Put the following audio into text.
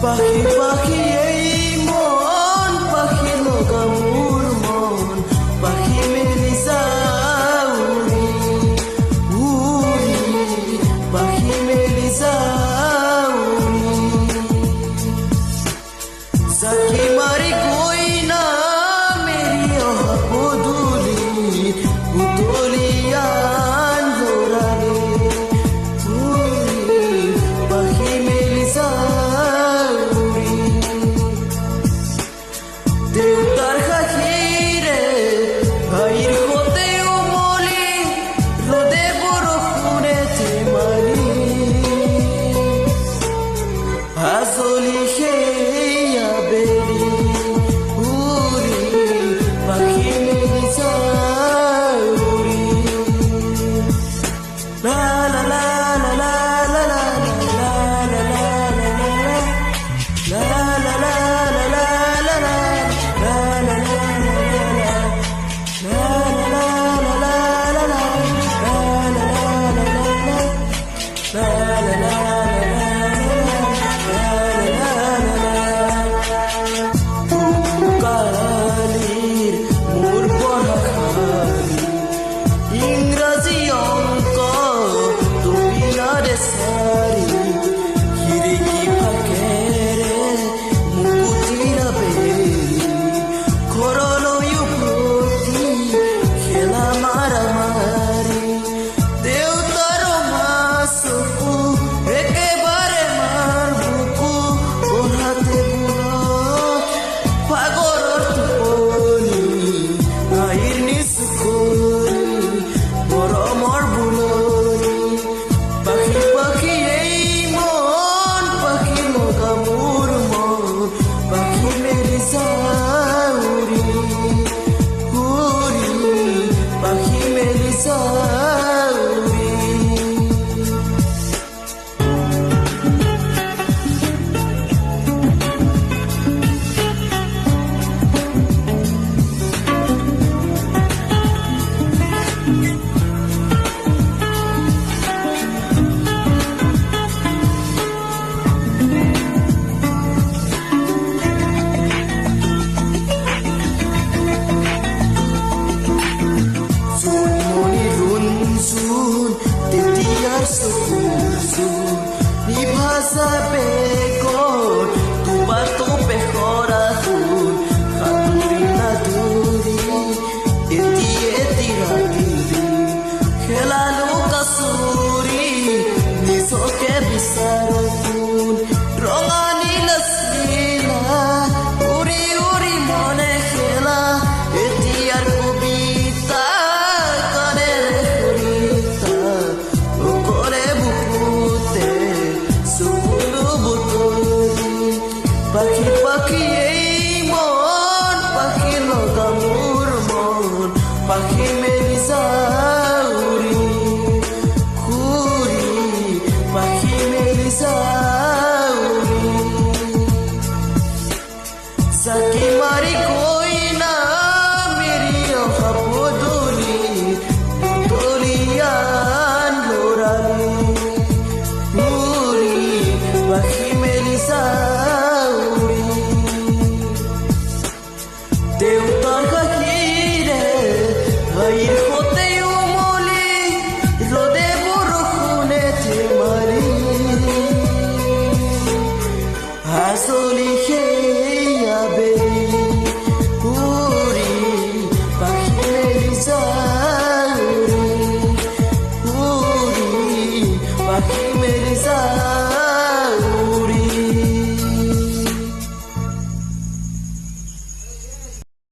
পাখি পাখি এই মন পাখি লগা মোৰ মন পাখি মেলি যাওঁ উৰি পাখি মেলি যাওঁ চাকি মাৰি গৈ না মেৰি অহা পদূলিত উতলিয়ান লৰালি উৰি পাখি মেলি যাওঁ দেউতাৰ সাক্ষীৰে ভাইৰ সতে উমলি ৰ'দে বৰষুণে ধেমালি হাজলি সেয়া বেলি উৰি পাখি মেলি যাওঁ লা লা লা লা লা লা লা লা লা লা লা কালিৰ মোৰ পঢ়া খালি ইংৰাজী অংক তুমিনাৰে চাৰি খিৰিকী ফাকেৰে মুকুতিৰা বেৰি ঘৰলৈ উভতি খেলা মাৰা মাৰি দেউতাৰ মাছকো একেবাৰে মাৰ বুকু পঢ়াতে বুলত পাগলৰ টোপনি আইৰ নিচুকৰি মৰমৰ বুলনি পাখি পাখি এই মন পাখি লগা মোৰ মন পাখি মেলি যাওঁ উৰি পাখি মেলি যাওঁ তেতিয়াৰ চকুৰ চুৰ নিভাজা বেগত তোমাতো পেখৰা ফুল সাঁতুৰি নাদুৰি এটি ৰাতি খেলালো কাচুৰি নিজকে বিচাৰো কোন ৰঙা নীল চিলা উৰি উৰি মনে খেলা এতিয়াৰ কবিতা পাখি পাখি এই মন পাখি লগা মোৰ মন পাখি মেলি যাওঁ উৰি পাখি মেলি যাওঁ চাকি মাৰি গৈ না মেৰি অহা পদূলিত উতলিয়ান লৰালি উৰি পাখি মেলি যাওঁ দেউতাৰ সাক্ষীৰে ভাইৰ সতে উমলি ৰ'দে বৰষুণে ধেমালি হাজলি সেয়া বেলি উৰি পাখি মেলি যাওঁ উৰি পাখি মেলি যাওঁ